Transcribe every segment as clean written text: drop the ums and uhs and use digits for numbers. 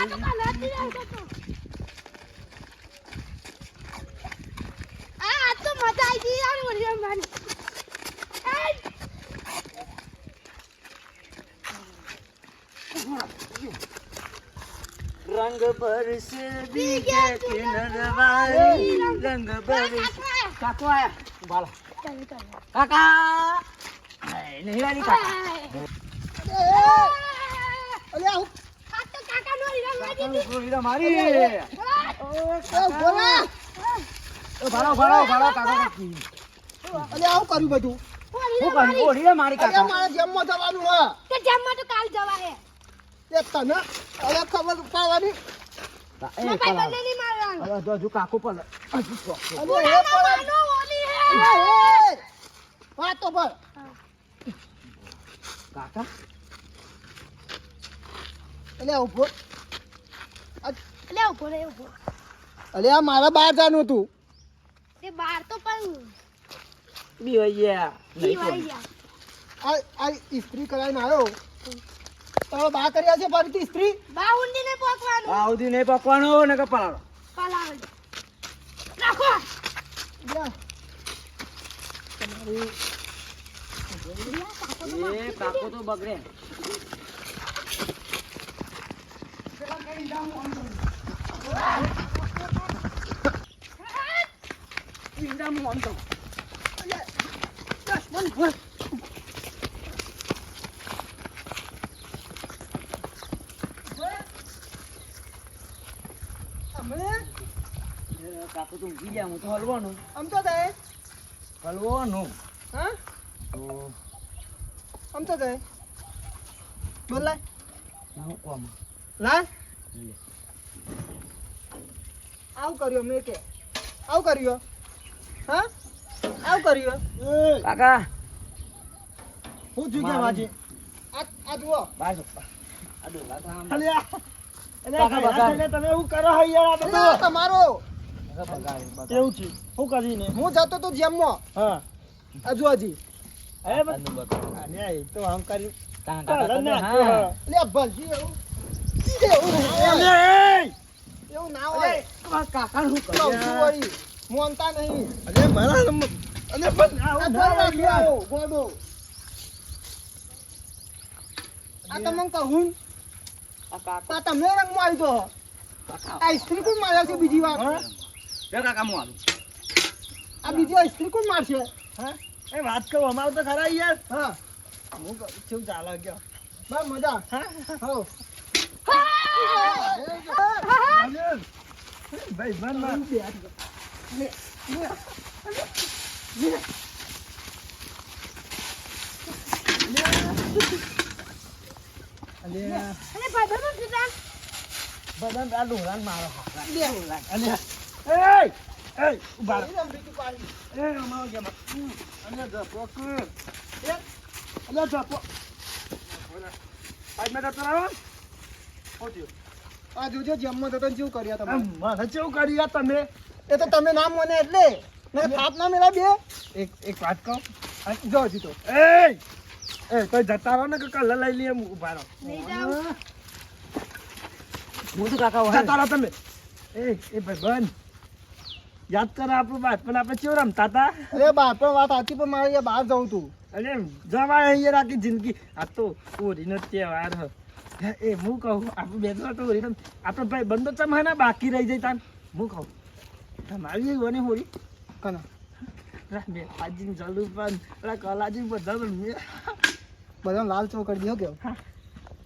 તો મજા આવી ગઈ યાર વળી મારી રંગ બરસે દીગે કિનરવારી રંગ બરસે કાકો આયા બાલા કાકા નહીં રાની કાકા અલે આવ આ તો કાકા નો હીરા લાગી દીધી હીરા મારી બોલા ભાડો કાકા કી અલે આવ કર્યું બધું હું કરી હીરા મારી કાકા મારે જેમમાં જવાનું હે તે જેમમાં તો કાલ જવા હે તે તને અલે ખબર પાવાની એ કાકા નહીં મારવાનું અરે જો કાકો પર અલે એ પાવાનો ઓલી હે વાત તો પર કાકા અલે ઉભો અલે ઉભો રે ઉભો અલે આ મારા બહાર જાનું હતું તે બહાર તો પણ બીવાયા આ ઇસ્ત્રી કરાઈને આવ્યો તો બા કર્યા છે ફરીથી ઇસ્ત્રી બા ઊંડી ને પોકવાનું આવધી નહીં પકવાનો ને કે પલાળો પલાળ રાખો એ કાકો તો બગડે કાકો તો ઊંઘી ગયા હું તો હલવાનું આમ તો જાય હલવાનું હા તો આમ તો જાય બોલ લાય હું કોમ લાય આવ કર્યો મેં કે આવ કર્યો હા આવ કર્યો કાકા હું જોઈ ગયા વાજી આ જુઓ બાર અડો કાકા અલ્યા કાકા બગાડ તમે એવું કરો હૈ યાર આ બધું તમારો બગાડ એવું છે હું કરીને હું જતો તો જેમમાં હા હજુ હજી હે બસ આને તો આમ કરી કાકા લે ભલજી એવું એવું ના હોય કાકા શું કરે મોનતા નહીં અરે મારા અને પણ ગોડો આ તમને કહું આ કાકા આ તમે રંગમાં આવી દો આ સ્ત્રી કોણ મારે છે બીજી વાર બે કાકા હું આલું આ બીજી સ્ત્રી કોણ મારશે હા એ વાત કહું અમારું તો ખરા યાર હા હું કેવું ચાલે ગયો બસ મજા હા ભાઈ બન બદન આ ડુંગરાન મારો ઉભા એ અમારો ગયા અને જપો કે અલે જપો આજ મેં તો રાવ ઓજો આ જોજો જમમાં તો જેવું કર્યા તમે મને કેવું કર્યા તમે એ તો તમે નામ મને એટલે મેં થાપ ના મેલા બે એક વાત કહું જો હજી તો એ તો જતા રહો ને કે કલર લઈ લઈએ ઉભા રહો હું તો કાકા જતા રહો તમે એ ભાઈ બન યાદ કરો આપણું બાળપણ આપણે કેવું રમતા હતા અરે બાપણ વાત સાચી પણ મારે અહીંયા બહાર જવું તું અરે જવાય અહીંયા રાખી જિંદગી આ તો ઓરીનો તહેવાર એ હું કહું આપણું બે તો ઓરી આપણે ભાઈ બંધો ચમ હે ને બાકી રહી જાય તાન હું કહું તમારી હોની હોરી કના બે હાજી ચાલુ પણ પેલા કલાજી બધા બધા લાલ ચો કરી દો કેવો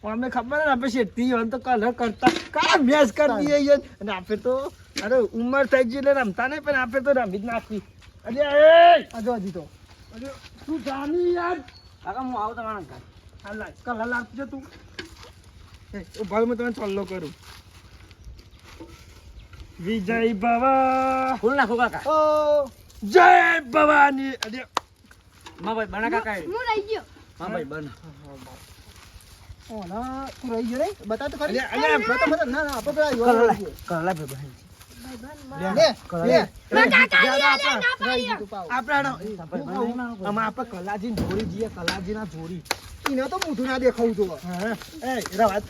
અમને ખબર ને આપણે શેઠી હોય તો કલર કરતા કા મેચ કરી દઈએ અને આપણે તો અરે ઉંમર થઈ ગઈ એટલે રમતા નહીં પણ આપણે તો રમી જ નાખવી અરે આ જો હજી તો અરે તું જાની યાર કાકા હું આવું તમારા ઘર હા લાય કલર લાવજો તું ભાઈ હું તમે ચાલ્લો કરું વિજય ભવા ફૂલ નાખો કાકા ઓ જય ભવાની અરે માં ભાઈ બના કાકા હું રહી ગયો માં ભાઈ બન ઓ ના તું રહી ગયો રે બતા તો ખરી અરે બતા બતા ના ના આપણે પેલા કલર ભાઈ બન લે લે આપણે કલાજી જોડી જઈએ કલાજી ના જોડી એને તો મોઢું ના દેખાવું જો એ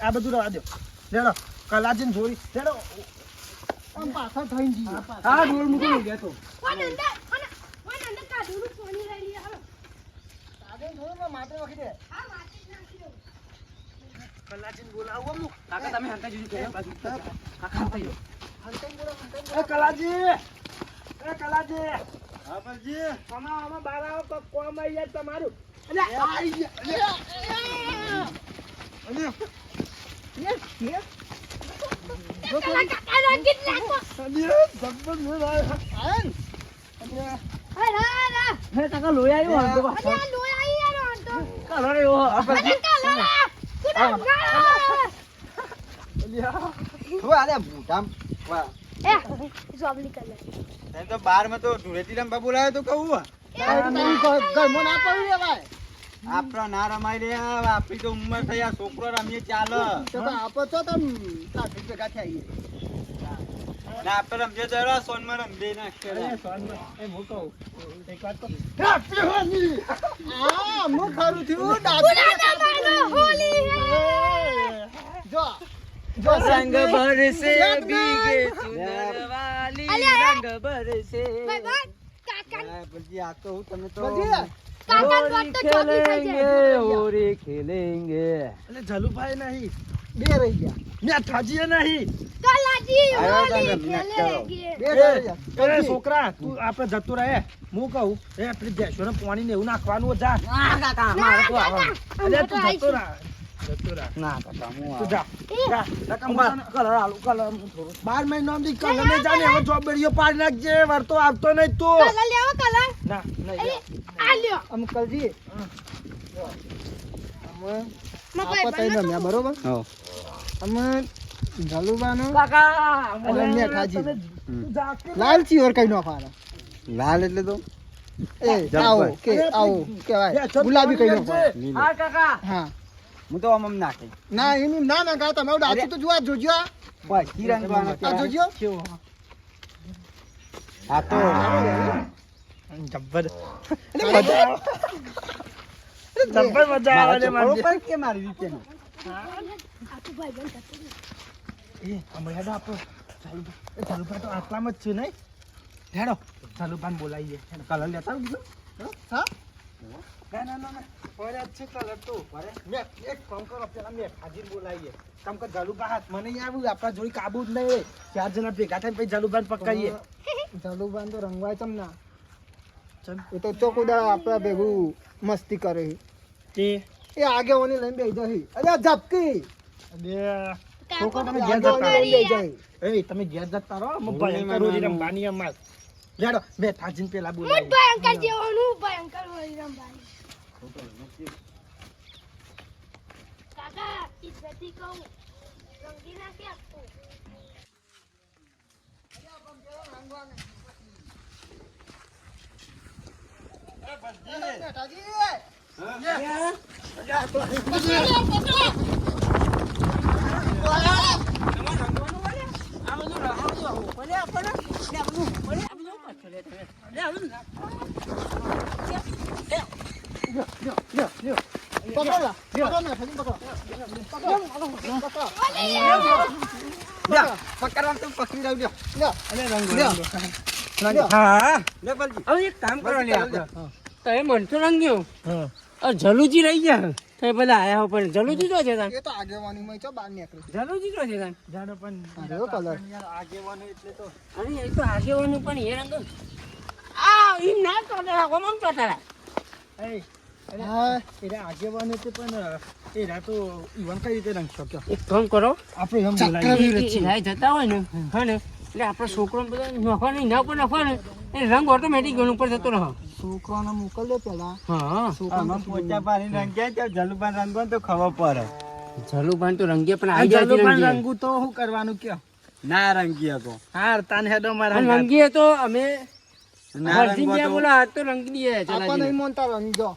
આ બધું રવા દો લેડો કલાજીને જોડી હેડો આમ પાછળ થઈને જઈએ. હા ડોલ મૂકી ગયા તો કાઢીને જોયું ને, માથે નાખી દે. કલાજીને બોલાવો હું કાકા તમે હંતા જોજો કે બાજુ કાકા હંતા જો હંતાઈને બોલો, હંતાઈને એ બોલો. કલાજી એ કલાજી હા બાપજી આમાં બાર આવો તો કોમ આવી જાય તમારું આઈ ગયા. હે કાકા લોહી આવ્યો હતો કલર એવો તને તો બારમાં તો ધૂળેટી રમવા બોલાયો તો કહું તમે ઘરમાં ના પડ્યું રે ભાઈ. આપડે ના રમાઈ રહ્યા આપડી તો ઉંમર થઈ આ છોકરો રમીએ ચાલે તો આપો છો તમે સાથે ભેગા થઈએ. ના આપડે રમીએ જરા સોનમાં રમીએ ના એ હું કહું એક વાત તો હા, હું ખરું થયું. ડાબી જો જો રંગ બરસે યાદ ભીગે નહીં. ચુનર વાલી અલ્યા. રંગ બરસે પછી આ તો હું તમે તો બધી હોરી ખેલેંગે એટલે જલુભાઈ નહીં બે રહી ગયા. મેં થાજીએ નહીં બે રહી ગયા. એ છોકરા તું આપણે જતું રહે હું કહું એ આપણી ભેંસોને પાણી ને એવું નાખવાનું જા ના કાકા મારે તો આવવાનું. અરે તું જતો રહે ના કાકા હું તું જા જા કાકા હું તને કલર આલું કલર હું થોડું 12 મહિનામાંથી કલર ને જાને હવે જોબ બેડીઓ પાડી નાખજે વરતો આવતો નહીં તું ના નહીં અંકલજી આપણે તઈ રમ્યા બરોબર. અમે જલુબાનો કાકા અને મેઠાજી તું જા કે લાલચી ઓર કઈ નો ફારા. લાલ એટલે તો એ આવો કે આવો કેવાય ગુલાબી કઈ નો ફારા. હા કાકા હા હું તો આમ નાખે ના એનું ના ના તમે ડાચું તો જોવા જોજો. બસ ઈ રંગવાનો આ જોજો. આ તો જબ્બર જબ્બર મજા આવે છે મારો મારી પર કે મારી રીતે નો એ હમણાં હેડો આપણો ચાલુભાઈ તો આટલામાં જ છે નહીં હેડો ચાલુભાઈને બોલાવીએ હેડો કલર લેતા આવું બીજું હા ના ઓરે જ છે કલર તો મેં એક કામ કરો પેલા મેં હાજીર બોલાવીએ કામ કર જાલુબા હાથ મને નહીં આવ્યું આપણા જોડી કાબુ જ નહીં હોય 4 જણા ભેગા થઈને પછી જાલુબાને પકડીએ જલુબાન તો રંગવાય તમ ના. ચલ એ તો ચોકુદા આપડા ભેગું મસ્તી કરે છે. તે એ આગેવાની લઈને બેસી જશે. અરે ઝપકી બે છોકરા તમે ઘેર આગેવાની જતા લઈને બેસી જાય. એ તમે ઘેર જતા રહો હું ભયંકર રોજી રમવાની અમાર લેડો મેં થાજીને પેલા બોલાવી પકડો લા. પકડો ને, પકડો. પકડો. પકડવા તો પકડી રહ્યો લ્યો. હા હા લે બલજી હવે એક કામ કરો લે આપણે તો એ મન તો રંગ્યો જલુજી રહી ગયા તો બધા આયા હો પણ જલુજી તો છે તાન એ તો આગેવાનીમાં છો બહાર નીકળી. જલુજી તો છે તાન જાડો પણ રહ્યો કલર. યાર આગેવાનો એટલે તો અરે એ તો આગેવાનું પણ એ રંગ આ ઈ ના કરે કોમ કરતા એ હા એરા આગેવાનો એટલે પણ એરા તો ઈવન કઈ રીતે રંગ શક્યો એક કામ કરો આપણે એમ ચક્રવ્યૂહ બોલાવીએ એ જતા હોય ને હા ને એટલે આપણા છોકરો બધા નફા નહીં ના ઉપર નફા ને એ રંગ ઓટોમેટિક ગણ ઉપર જતો રહો છોકરાને મોકલજો પેલા. હા આમાં પોચા પાણી રંગ્યા ત્યાં જલુબાન રંગવાનું તો ખબર પડે જલુભાન તો રંગે પણ આ આવી જાય જલુબાન રંગે રંગું તો શું કરવાનું કયો ના રંગી હતો હાર તાન હેડો મારા અને રંગીએ તો અમે ના વર્જિન રંગવા જ્યાં તો બોલો હાથ તો રંગી દઈએ આપણને ચલાજીને. નહીં મોનતા રંગજો.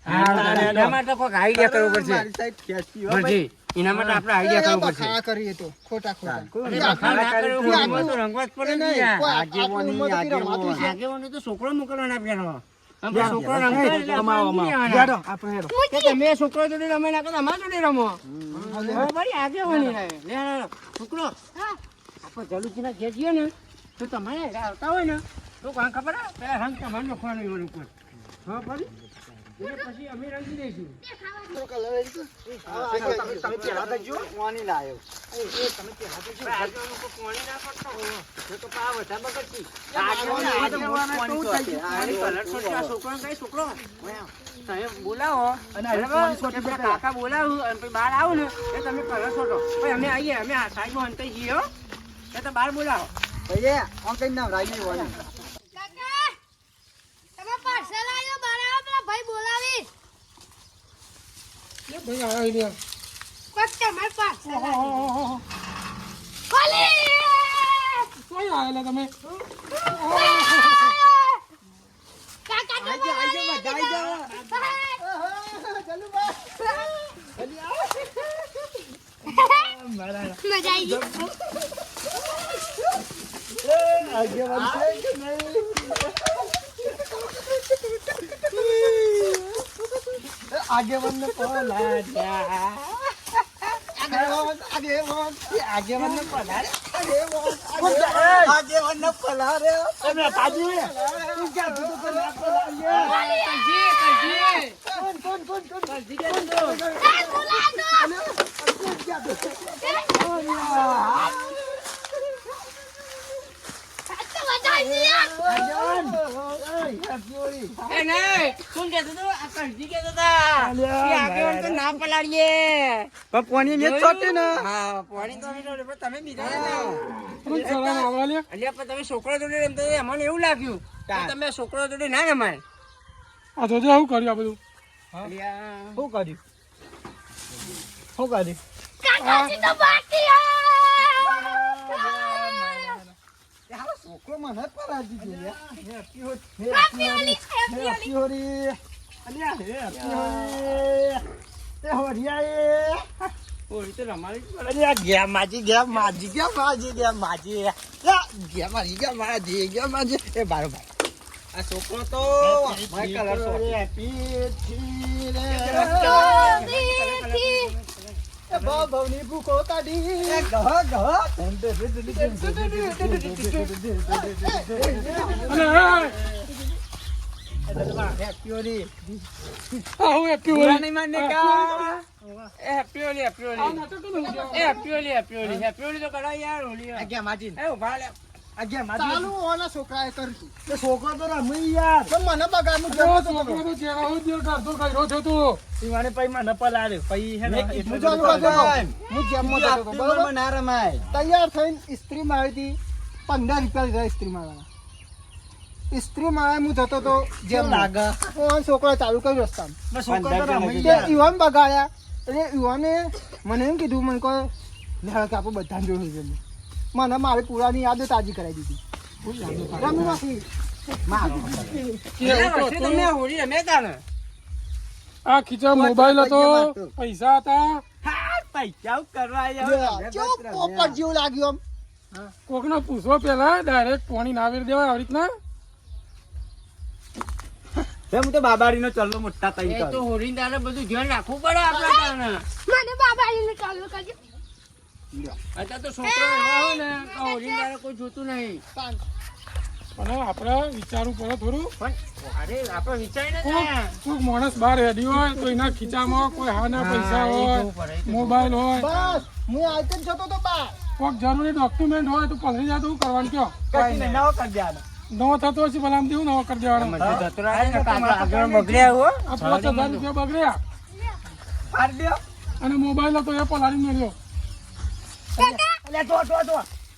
હા, એના માટે કોઈક આઈડિયા કરવો પડશે મારી સાઈડ ખેંચી હો ભાઈ. વર્જી, એના માટે આપણે આઈડિયા કરવો પડશે ખાવા કરીએ તો ખોટા ખોટા. કોઈ એ ખાવા ના આટલું- કરે એવું એમાં તો રંગવા જ પડે ને નહીં, યાર. કોઈ આગેવાની, આટલું ઉંમર થી રમાતું છે. આગેવાનો તો છોકરો મોકલવાના પેલો આપણે છોકરો રમતો હોય એટલે આપણે અમાવો, રમી અમાવો. લેવાના. હેડો આપણે હેડો કે તમે છોકરો જોડે રમે ના કરતા અમારા જોડે રમો હવે ભાઈ આગે વળી રહે લે છોકરો આપણે જલુજીના ઘેર જઈએ ને તો તમારે આવતા હોય ને તો કાં ખબર હે પેલા રંગ તમારે નખવાનું એવડું ઉપર હા ભાઈ એટલે પછી અમે રંગી દઈશું તો કલર આવી ગયો. તમે પહેલા તો જો કોની લાયો તમે પહેલા તો જો આજે લોકો કોણી ના પડતો હોય તો પા વધારે બગડતી છોકરો કઈ છોકરો તમે બોલાવો અને પેલા કાકા બોલાવું અને પછી બહાર આવો ને એ તમે કલર છોટો પછી અમે આવીએ અમે આ સાઈડમાં અંતઈ જઈએ હો એ તો બહાર બોલાવો ભાઈ આમ કઈ ના રાઈ વાળી કાકા તમે પાર્સલ આવ્યો બારા પેલા ભાઈ બોલાવી ભાઈ આવ્યા લે કોક તમાર પાર્સલ આવ્યો ખોલી કોઈ આવેલા તમે કાકા તો આજો બધાઈ જાવ મજા આવી ગઈ આગેવાન ને પલાડ્યા આગેવાન ને પલાડ્યા આગેવાન ને પલારે તમે તાજુ તું ક્યાં તું તો ના પલાડ્યા એ નહીં શું કહેતો હતો આ કંઠી કહેતો હતા કે આગેવાન તો ના પલાળીએ પણ કોની ને છોટે ને હા પાણી તો અમે તો તમે બીજા અલ્યા પણ તમે છોકરા જોડે રમતા હતા, અમને એવું લાગ્યું કે તમે છોકરા જોડે ના રમાય આ જોજો શું કર્યું આ બધું અલ્યા શું કર્યું શું કર્યું કાકાજી તો બાકી છોકરો મને પરાજી ગયો હેપી હેપી હોરી અલ્યા હેપી હોરી તે હોરિયા ઓરી તો રમાડી જ પડે. અલ્યા ગયા માજી ગયા માજી ગયા માજી ગયા માજી ગયા માજી ગયા માજી ગયા માજી એ બારો ભાઈ આ છોકરો તો માય કલર સો ભવની ભૂખો કાઢી happy Holi happy Holi happy Holi તો કરાય યાર હોલી ગયા માજી એ ઉભા લે ગયા માજી ચાલુ ઓના છોકરાએ કર્યું તે છોકરો તો રમી યાર તો મને બગાડનું છોકરો જતો તો તો જેવા હું દિલ કરતો કર્યો છે તું ઈવાને પઈ મને પલાડ્યો પઈ હે ને હું ચાલુ હતો હું જેમમાં જતો હતો બરોબર ના રમાય તૈયાર થઈને ઇસ્ત્રી મારી હતી 15 રૂપિયા ઇસ્ત્રી મારવાના ઇસ્ત્રી મારે હું જતો તો જેમ લાગે ઓન છોકરો ચાલુ કર્યો રસ્તામાં છોકરો તો રમી તે યુવાન બગાડ્યા એટલે યુવાને મને એમ કીધું મને કહો લે કે આપણે બધાને જોયું છે મને મારી પુરાની યાદો તાજી કરાવી દીધી રમી નાખી તમે હોળી રમ્યા તા ને આ ખીચા મોબાઈલ હતો પૈસા હતા પૈસા કરવા પોપટ જેવું લાગ્યું આમ કોકને પૂછવો પેલા ડાયરેક્ટ પાણી ના વેરી દેવાય આવી રીતના હું તો બાબારી નો ચલ્લો મોટા તઈ એ તો હોળી તારે બધું ધ્યાન રાખવું પડે આપણા તાને મને બાબાજીને ચાલુ કરજો અત્યારે તો છોકરા એવા હોય ને કે હોળી તારે કોઈ જોતું નહીં પણ આપણે વિચારવું પડે થોડું પણ અરે આપણે વિચારીને કોઈક માણસ બહાર રેડી હોય તો એના ખીચામાં કોઈ હાના પૈસા હોય મોબાઈલ હોય બસ હું આજ જ જતો તો બહાર કોઈક જરૂરી ડોક્યુમેન્ટ હોય તો પલરી જાય તો શું કરવાનું કયો નવો કરી દેવાનો નવો થતો હશે ભલા આમ દેવું નવો કરી દેવાનો આગળ બગડ્યા હો આ 5000 રૂપિયા બગડ્યા ફાડ દો અને મોબાઈલ હતો એ પલાળી મેળ્યો અલે તો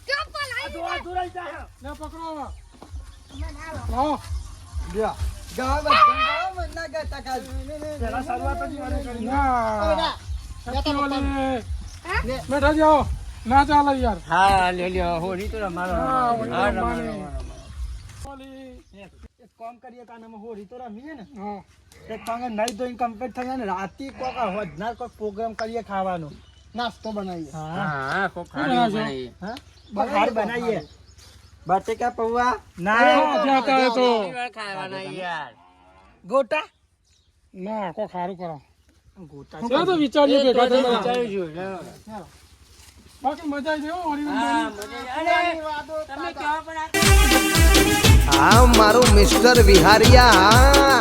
કેમ પલાઈ તો રહી જાય લે પકડો હવે લાવો લ્યો ગાવ બધા મના ગતા કાલ પેલા શરૂઆત જ ઈવાને કરી ના હેપી હોલી બેઠા જાઓ ના ચાલે યાર હા લે લ્યો હોળી તો રમાડો હા, હોળી હા, રમવાની. રમાડો. હોલી એક કામ કરીએ કાનામાં હોળી તો રમીએ ને હા એક કાંગે નહીં તો કમ્પ્લીટ થઈ જાય ને રાતે કોક વધનાર કોક પ્રોગ્રામ કરીએ ખાવાનો નાસ્તો બનાવીએ હા કોક શું ખાલી બનાવશો? બનાવીએ. હા બહાર બનાવીએ બટેકા પૌવા ના ત્યાં તો એ તો કેટલી વાર ખાવાના યાર ગોટા ના કોઈ સારું કરો ગોતા ચાલો તો વિચારીએ ભેગા થઈને બધા. વિચાર્યું છું, લે. બાકી મજા આવી જાય હો, હોળી હા, રમવાની. મજા આવે. તમે કહેવા પણ આ આ મારું મિસ્ટર વિહારિયા